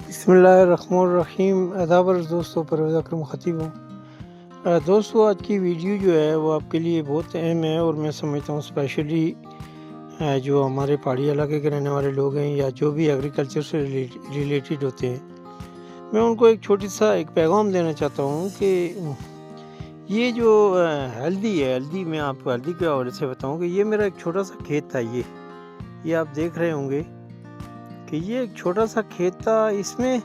बिस्मिल्लाहिर्रहमानिर्रहीम। अदाबर दोस्तों, परवेज़ अकरम ख़तीब हूँ। दोस्तों, आज की वीडियो जो है वो आपके लिए बहुत अहम है और मैं समझता हूँ स्पेशली जो हमारे पहाड़ी इलाके के रहने वाले लोग हैं या जो भी एग्रीकल्चर से रिलेटेड होते हैं, मैं उनको एक छोटी सा एक पैगाम देना चाहता हूँ कि ये जो हल्दी है, हल्दी मैं आपको हल्दी के हवाले से बताऊँ कि ये मेरा एक छोटा सा खेत था। ये आप देख रहे होंगे कि ये एक छोटा सा खेत था। इसमें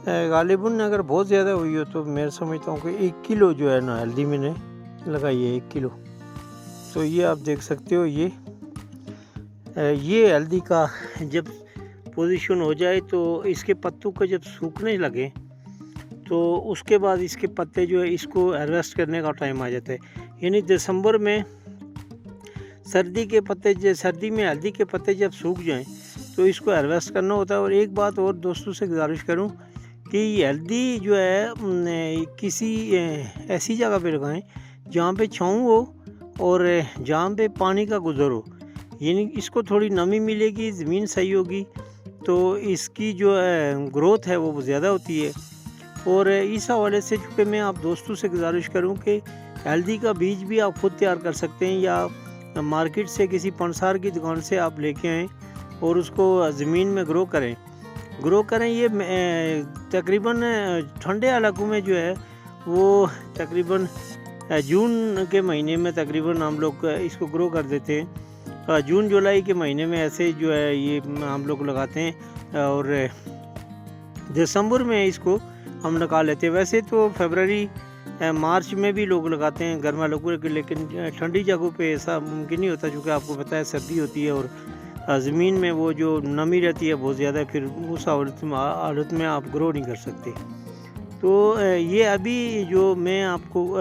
गालिबन अगर बहुत ज़्यादा हुई हो तो मैं समझता हूँ कि 1 किलो जो है ना हल्दी मैंने लगाई है, 1 किलो। तो ये आप देख सकते हो, ये हल्दी का जब पोजीशन हो जाए तो इसके पत्तों को जब सूखने लगे तो उसके बाद इसके पत्ते जो है इसको हार्वेस्ट करने का टाइम आ जाता है। यानी दिसंबर में सर्दी में हल्दी के पत्ते जब सूख जाएं तो इसको हार्वेस्ट करना होता है। और एक बात और दोस्तों से गुजारिश करूं कि ये हल्दी जो है किसी ऐसी जगह पे लगाएं जहाँ पे छाँव हो और जहाँ पे पानी का गुजर हो, यानी इसको थोड़ी नमी मिलेगी, ज़मीन सही होगी तो इसकी जो ग्रोथ है वो ज़्यादा होती है। और इस हवाले से चूँकि मैं आप दोस्तों से गुजारिश करूँ कि हल्दी का बीज भी आप खुद तैयार कर सकते हैं या मार्केट से किसी पंसार की दुकान से आप लेके आएँ और उसको ज़मीन में ग्रो करें। ये तकरीबन ठंडे इलाकों में जो है वो तकरीबन जून के महीने में तकरीबन हम लोग इसको ग्रो कर देते हैं। जून जुलाई के महीने में ऐसे जो है ये हम लोग लगाते हैं और दिसंबर में इसको हम लगा लेते हैं। वैसे तो फरवरी मार्च में भी लोग लगाते हैं गर्मा लोगों के, लेकिन ठंडी जगहों पे ऐसा मुमकिन नहीं होता क्योंकि आपको पता है सर्दी होती है और ज़मीन में वो जो नमी रहती है बहुत ज़्यादा, फिर उस हालत में आप ग्रो नहीं कर सकते। तो ये अभी जो मैं आपको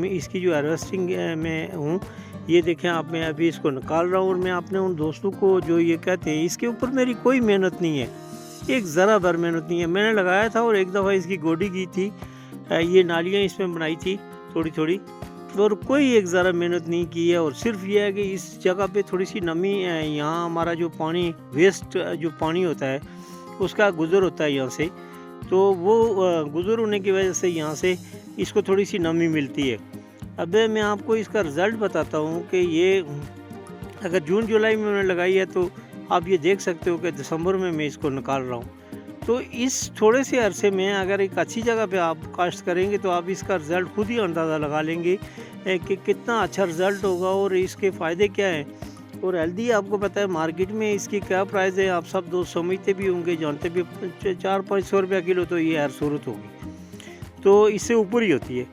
इसकी जो हार्वेस्टिंग में हूँ, ये देखें आप, मैं अभी इसको निकाल रहा हूँ और मैं अपने उन दोस्तों को जो ये कहते हैं, इसके ऊपर मेरी कोई मेहनत नहीं है, एक ज़रा भर मेहनत नहीं है। मैंने लगाया था और एक दफ़ा इसकी गोडी की थी, ये नालियाँ इसमें बनाई थी थोड़ी थोड़ी, और कोई एक ज़रा मेहनत नहीं की है। और सिर्फ ये है कि इस जगह पे थोड़ी सी नमी है, यहाँ हमारा जो पानी वेस्ट जो पानी होता है उसका गुज़र होता है यहाँ से, तो वो गुज़र होने की वजह से यहाँ से इसको थोड़ी सी नमी मिलती है। अब मैं आपको इसका रिज़ल्ट बताता हूँ कि ये अगर जून जुलाई में मैंने लगाई है तो आप ये देख सकते हो कि दिसंबर में मैं इसको निकाल रहा हूँ। तो इस थोड़े से अरसे में अगर एक अच्छी जगह पे आप काश्त करेंगे तो आप इसका रिज़ल्ट खुद ही अंदाज़ा लगा लेंगे कि कितना अच्छा रिज़ल्ट होगा और इसके फ़ायदे क्या हैं। और हल्दी आपको पता है मार्केट में इसकी क्या प्राइस है, आप सब दोस्त समझते भी होंगे, जानते भी, 400-500 रुपया किलो तो ये हर सूरत होगी, तो इससे ऊपर ही होती है।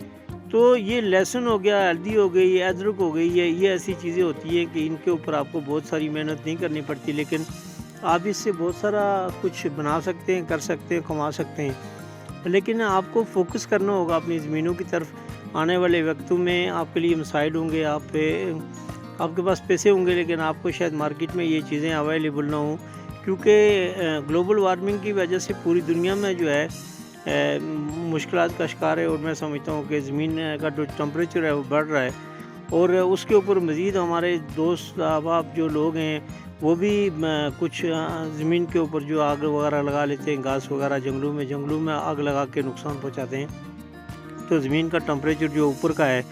तो ये लहसुन हो गया, हल्दी हो गई, ये अदरक हो गई, ये ऐसी चीज़ें होती हैं कि इनके ऊपर आपको बहुत सारी मेहनत नहीं करनी पड़ती, लेकिन आप इससे बहुत सारा कुछ बना सकते हैं, कर सकते हैं, कमा सकते हैं। लेकिन आपको फोकस करना होगा अपनी ज़मीनों की तरफ। आने वाले वक्तों में आपके लिए मसाइल होंगे, आपके पास पैसे होंगे लेकिन आपको शायद मार्केट में ये चीज़ें अवेलेबल ना हो, क्योंकि ग्लोबल वार्मिंग की वजह से पूरी दुनिया में जो है मुश्किलात का शिकार है। और मैं समझता हूँ कि ज़मीन का जो टेम्परेचर है वो बढ़ रहा है और उसके ऊपर मज़ीद हमारे दोस्त अहबाब जो लोग हैं वो भी कुछ ज़मीन के ऊपर जो आग वगैरह लगा लेते हैं, घास वगैरह जंगलों में आग लगा के नुकसान पहुंचाते हैं। तो ज़मीन का टेम्परेचर जो ऊपर का है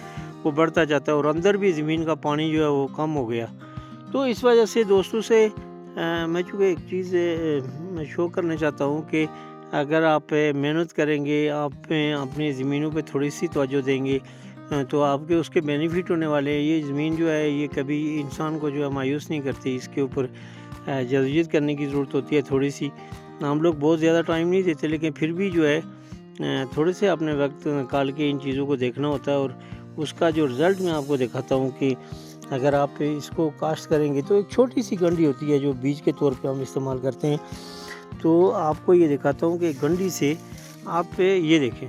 वो बढ़ता जाता है और अंदर भी ज़मीन का पानी जो है वो कम हो गया। तो इस वजह से दोस्तों से मैं चूँकि एक चीज़ शो करना चाहता हूँ कि अगर आप मेहनत करेंगे, आप अपनी ज़मीनों पे थोड़ी सी तवज्जो देंगे तो आपके उसके बेनिफिट होने वाले हैं। ये ज़मीन जो है ये कभी इंसान को जो है मायूस नहीं करती, इसके ऊपर जदोजहद करने की ज़रूरत होती है थोड़ी सी। हम लोग बहुत ज़्यादा टाइम नहीं देते, लेकिन फिर भी जो है थोड़े से अपने वक्त निकाल के इन चीज़ों को देखना होता है। और उसका जो रिज़ल्ट मैं आपको दिखाता हूँ कि अगर आप इसको काश्त करेंगे तो एक छोटी सी गंडी होती है जो बीज के तौर पर हम इस्तेमाल करते हैं। तो आपको ये दिखाता हूँ कि गंडी से आप ये देखें,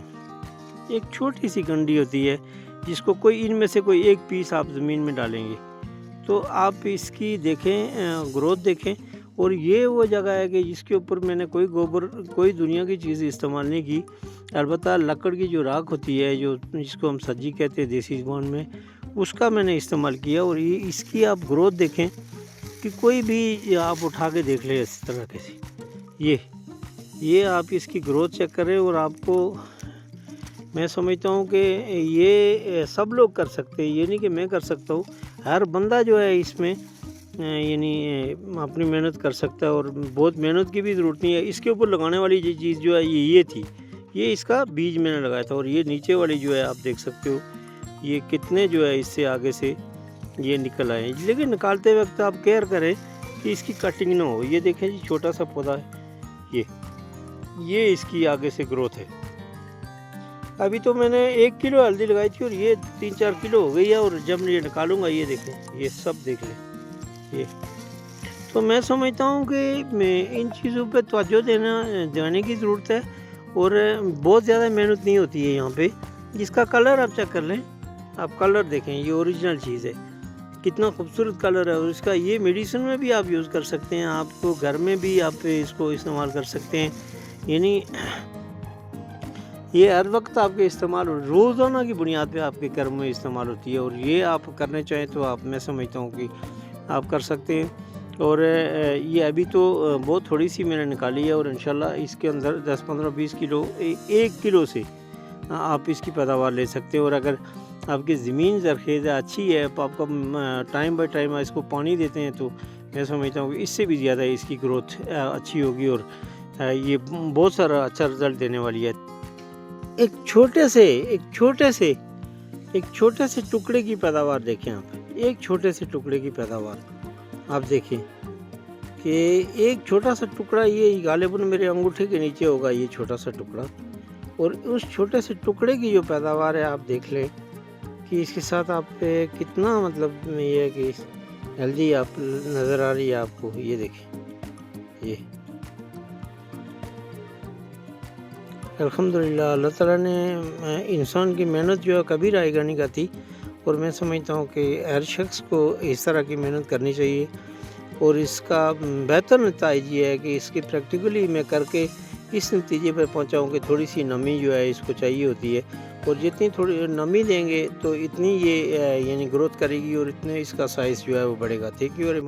एक छोटी सी गंडी होती है जिसको इनमें से कोई एक पीस आप ज़मीन में डालेंगे तो आप इसकी देखें ग्रोथ देखें। और ये वो जगह है कि जिसके ऊपर मैंने कोई गोबर, कोई दुनिया की चीज़ इस्तेमाल नहीं की, अलबत्ता लकड़ की जो राख होती है जो जिसको हम सज्जी कहते हैं देसी ज़बान में, उसका मैंने इस्तेमाल किया। और ये इसकी आप ग्रोथ देखें कि कोई भी आप उठा के देख लें इस तरह के से, ये یہ آپ اس کی گروتھ چیک کریں، اور آپ کو میں سمجھتا ہوں کہ یہ سب لوگ کر سکتے ہیں، یہ نہیں کہ میں کر سکتا ہوں، ہر بندہ جو ہے اس میں یعنی اپنی محنت کر سکتا ہے، اور بہت محنت کی بھی ضرورت نہیں ہے۔ اس کے اوپر لگانے والی چیز جو ہے یہ تھی، یہ اس کا بیج میں نے لگایا تھا، اور یہ نیچے والی جو ہے آپ دیکھ سکتے ہو یہ کتنے جو ہے اس سے آگے سے یہ نکل آئے ہیں، لیکن نکالتے وقت آپ کیئر کریں کہ اس کی کٹنگ نہ ہو۔ یہ دیکھیں جی چھوٹا سا پودا ہے، یہ اس کی آگے سے گروتھ ہے۔ ابھی تو میں نے 1 کلو ہلدی لگائی تھی، اور یہ 3-4 کلو ہو گئی ہے، اور جب میں یہ نکالوں گا یہ دیکھیں، یہ سب دیکھ لیں یہ۔ تو میں سمجھتا ہوں کہ ان چیزوں پہ توجہ دینے کی ضرورت ہے، اور بہت زیادہ محنت نہیں ہوتی ہے یہاں پہ۔ جس کا کلر آپ چیک کر لیں، آپ کلر دیکھیں، یہ اوریجنل چیز ہے، کتنا خوبصورت کلر ہے، اور اس کا یہ میڈیسن میں بھی آپ یوز کر سکتے ہیں، آپ کو گھر میں بھی آپ اس کو استعمال کر سکتے ہیں، یعنی یہ ہر وقت آپ کے استعمال روزانہ کی بنیاد پہ آپ کے گھر میں استعمال ہوتی ہے، اور یہ آپ کرنے چاہیں تو آپ میں سمجھتا ہوں کہ آپ کر سکتے ہیں۔ اور یہ ابھی تو بہت تھوڑی سی میں نے نکالی ہے، اور انشاءاللہ اس کے اندر 10-15-20 کلو 1 کلو سے آپ اس کی پیداوار لے سکتے ہیں۔ اور اگر آپ کی زمین زرخیز ہے، اچھی ہے، آپ کا ٹائم بائی ٹائم اس کو پانی دیتے ہیں، تو میں سمجھتا ہوں کہ اس سے بھی زیادہ اس کی گروتھ اچھی ہوگی، اور یہ بہت سارا اچھا رزلٹ دینے والی ہے۔ ایک چھوٹے سے ٹکڑے کی پیداوار دیکھیں آپ، ایک چھوٹے سے ٹکڑے کی پیداوار آپ دیکھیں کہ ایک چھوٹا سا ٹکڑا، یہ غالباً میرے انگوٹھے کے نیچے ہوگا یہ چھوٹا سا ٹکڑا، اور اس چھوٹے سے ٹکڑے کی جو پیداوار ہے آپ دیکھ لیں کہ اس کے ساتھ آپ پہ کتنا مطلب یہ ہے کہ ہیلدی آپ نظر آ رہی ہے آپ کو۔ یہ دیکھیں، یہ الحمدللہ اللہ تعالیٰ نے انسان کی محنت جو ہے کبھی رائے گاہ نہیں کرتی، اور میں سمجھتا ہوں کہ ہر شخص کو اس طرح کی محنت کرنی چاہیے، اور اس کا بہتر نتائج یہ ہے کہ اس کی پریکٹیکلی میں کر کے اس نتیجے پر پہنچا ہوں کہ تھوڑی سی نمی جو ہے اس کو چاہیے ہوتی ہے، اور جتنی تھوڑی نمی دیں گے تو اتنی یہ یعنی گروتھ کرے گی، اور اتنے اس کا سائز جو ہے وہ بڑھے گا۔ Thank you very much.